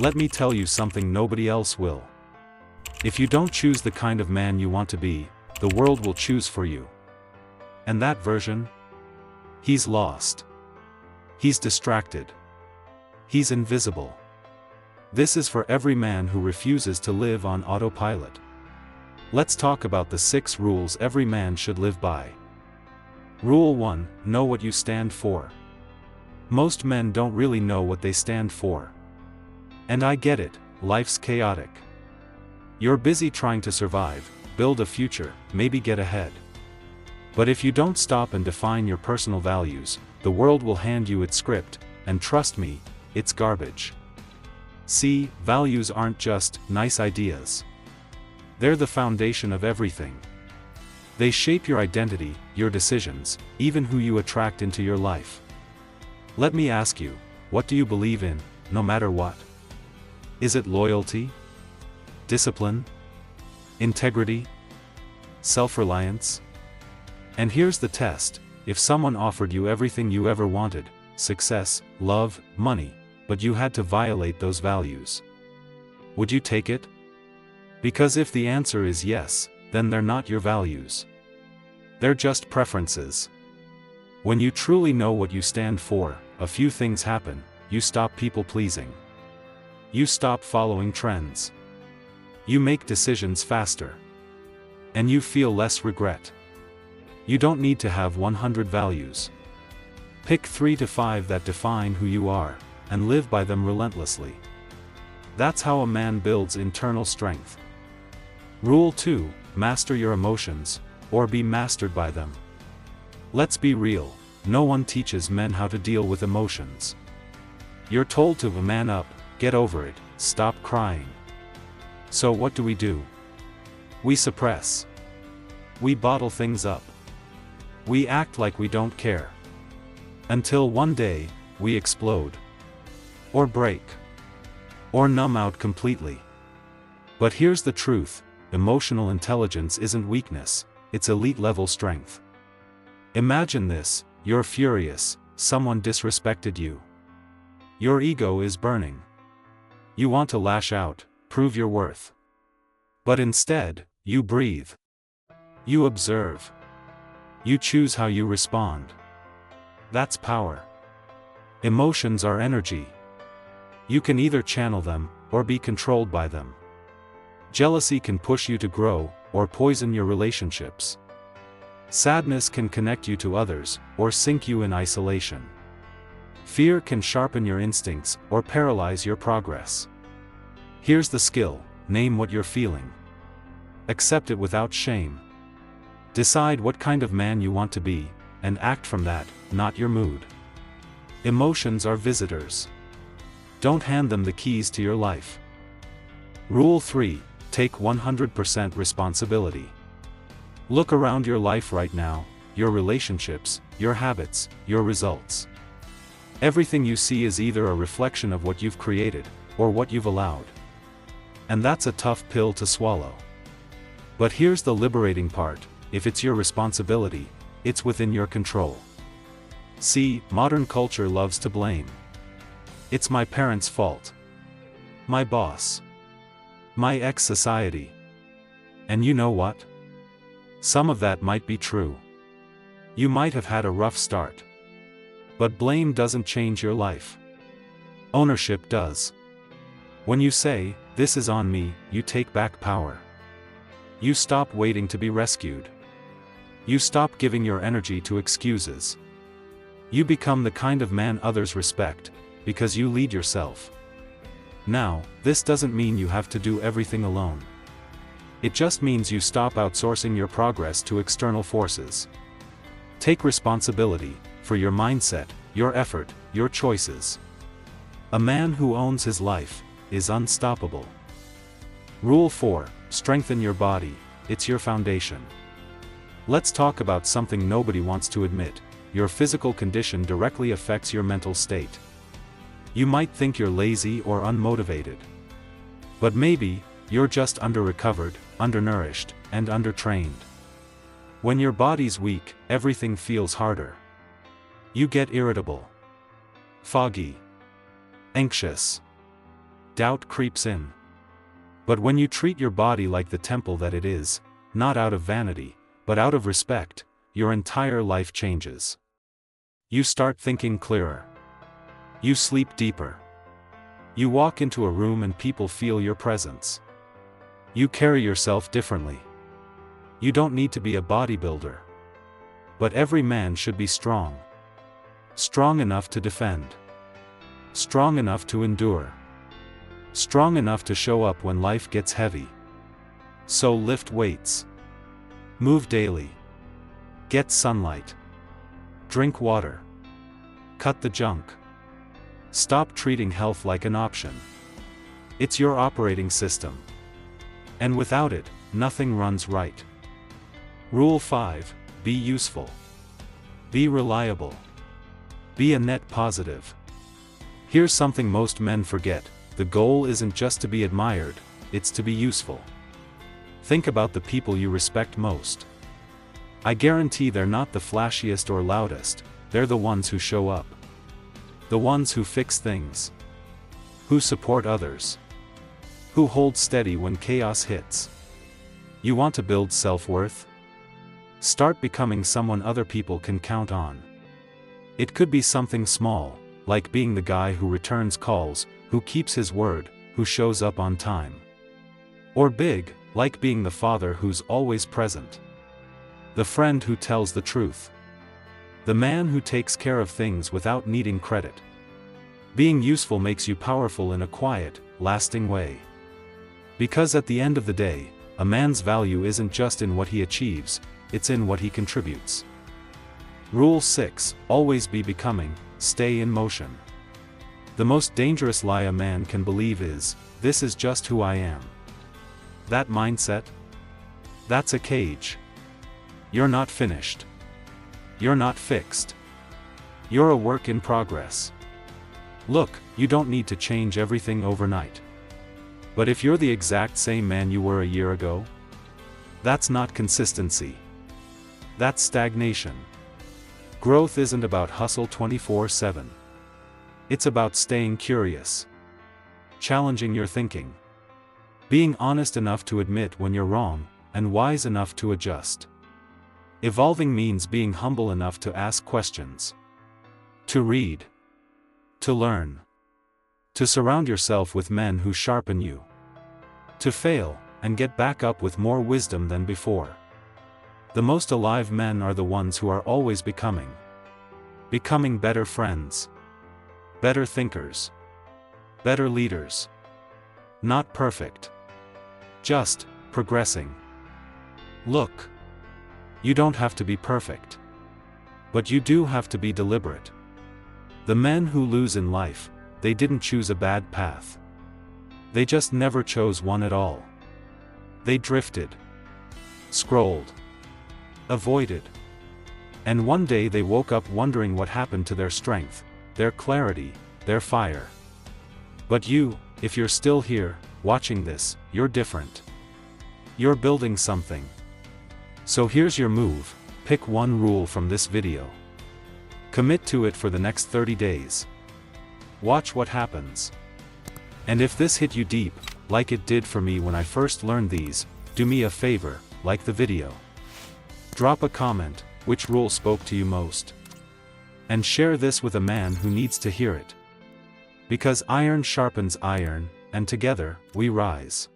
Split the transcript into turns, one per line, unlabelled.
Let me tell you something nobody else will. If you don't choose the kind of man you want to be, the world will choose for you. And that version? He's lost. He's distracted. He's invisible. This is for every man who refuses to live on autopilot. Let's talk about the 6 rules every man should live by. Rule 1: know what you stand for. Most men don't really know what they stand for. And I get it, life's chaotic. You're busy trying to survive, build a future, maybe get ahead. But if you don't stop and define your personal values, the world will hand you its script, and trust me, it's garbage. See, values aren't just nice ideas. They're the foundation of everything. They shape your identity, your decisions, even who you attract into your life. Let me ask you, what do you believe in, no matter what? Is it loyalty? Discipline? Integrity? Self-reliance? And here's the test: if someone offered you everything you ever wanted, success, love, money, but you had to violate those values, would you take it? Because if the answer is yes, then they're not your values. They're just preferences. When you truly know what you stand for, a few things happen. You stop people-pleasing. You stop following trends. You make decisions faster. And you feel less regret. You don't need to have 100 values. Pick 3 to 5 that define who you are, and live by them relentlessly. That's how a man builds internal strength. Rule 2: master your emotions, or be mastered by them. Let's be real, no one teaches men how to deal with emotions. You're told to man up, get over it, stop crying. So what do? We suppress. We bottle things up. We act like we don't care. Until one day, we explode. Or break. Or numb out completely. But here's the truth: emotional intelligence isn't weakness, it's elite-level strength. Imagine this: you're furious, someone disrespected you. Your ego is burning. You want to lash out, prove your worth. But instead, you breathe. You observe. You choose how you respond. That's power. Emotions are energy. You can either channel them, or be controlled by them. Jealousy can push you to grow, or poison your relationships. Sadness can connect you to others, or sink you in isolation. Fear can sharpen your instincts, or paralyze your progress. Here's the skill: name what you're feeling. Accept it without shame. Decide what kind of man you want to be, and act from that, not your mood. Emotions are visitors. Don't hand them the keys to your life. Rule 3: take 100% responsibility. Look around your life right now, your relationships, your habits, your results. Everything you see is either a reflection of what you've created, or what you've allowed. And that's a tough pill to swallow. But here's the liberating part: if it's your responsibility, it's within your control. See, modern culture loves to blame. It's my parents' fault. My boss. My ex-society. And you know what? Some of that might be true. You might have had a rough start. But blame doesn't change your life. Ownership does. When you say, "This is on me," you take back power. You stop waiting to be rescued. You stop giving your energy to excuses. You become the kind of man others respect, because you lead yourself. Now, this doesn't mean you have to do everything alone. It just means you stop outsourcing your progress to external forces. Take responsibility for your mindset, your effort, your choices. A man who owns his life is unstoppable. Rule 4: strengthen your body, it's your foundation. Let's talk about something nobody wants to admit: your physical condition directly affects your mental state. You might think you're lazy or unmotivated. But maybe, you're just under-recovered, undernourished, and undertrained. When your body's weak, everything feels harder. You get irritable, foggy, anxious, doubt creeps in. But when you treat your body like the temple that it is, not out of vanity, but out of respect, your entire life changes. You start thinking clearer. You sleep deeper. You walk into a room and people feel your presence. You carry yourself differently. You don't need to be a bodybuilder. But every man should be strong. Strong enough to defend. Strong enough to endure. Strong enough to show up when life gets heavy. So lift weights. Move daily. Get sunlight. Drink water. Cut the junk. Stop treating health like an option. It's your operating system. And without it, nothing runs right. Rule 5, be useful. Be reliable. Be a net positive. Here's something most men forget: the goal isn't just to be admired, it's to be useful. Think about the people you respect most. I guarantee they're not the flashiest or loudest, they're the ones who show up. The ones who fix things. Who support others. Who hold steady when chaos hits. You want to build self-worth? Start becoming someone other people can count on. It could be something small, like being the guy who returns calls, who keeps his word, who shows up on time. Or big, like being the father who's always present. The friend who tells the truth. The man who takes care of things without needing credit. Being useful makes you powerful in a quiet, lasting way. Because at the end of the day, a man's value isn't just in what he achieves, it's in what he contributes. Rule 6, always be becoming, stay in motion. The most dangerous lie a man can believe is, this is just who I am. That mindset? That's a cage. You're not finished. You're not fixed. You're a work in progress. Look, you don't need to change everything overnight. But if you're the exact same man you were a year ago, that's not consistency. That's stagnation. Growth isn't about hustle 24/7. It's about staying curious. Challenging your thinking. Being honest enough to admit when you're wrong, and wise enough to adjust. Evolving means being humble enough to ask questions. To read. To learn. To surround yourself with men who sharpen you. To fail, and get back up with more wisdom than before. The most alive men are the ones who are always becoming. Becoming better friends. Better thinkers. Better leaders. Not perfect. Just progressing. Look. You don't have to be perfect. But you do have to be deliberate. The men who lose in life, they didn't choose a bad path. They just never chose one at all. They drifted. Scrolled. Avoided. And one day they woke up wondering what happened to their strength, their clarity, their fire. But you, if you're still here, watching this, you're different. You're building something. So here's your move: pick one rule from this video. Commit to it for the next 30 days. Watch what happens. And if this hit you deep, like it did for me when I first learned these, do me a favor, like the video. Drop a comment, which rule spoke to you most. And share this with a man who needs to hear it. Because iron sharpens iron, and together, we rise.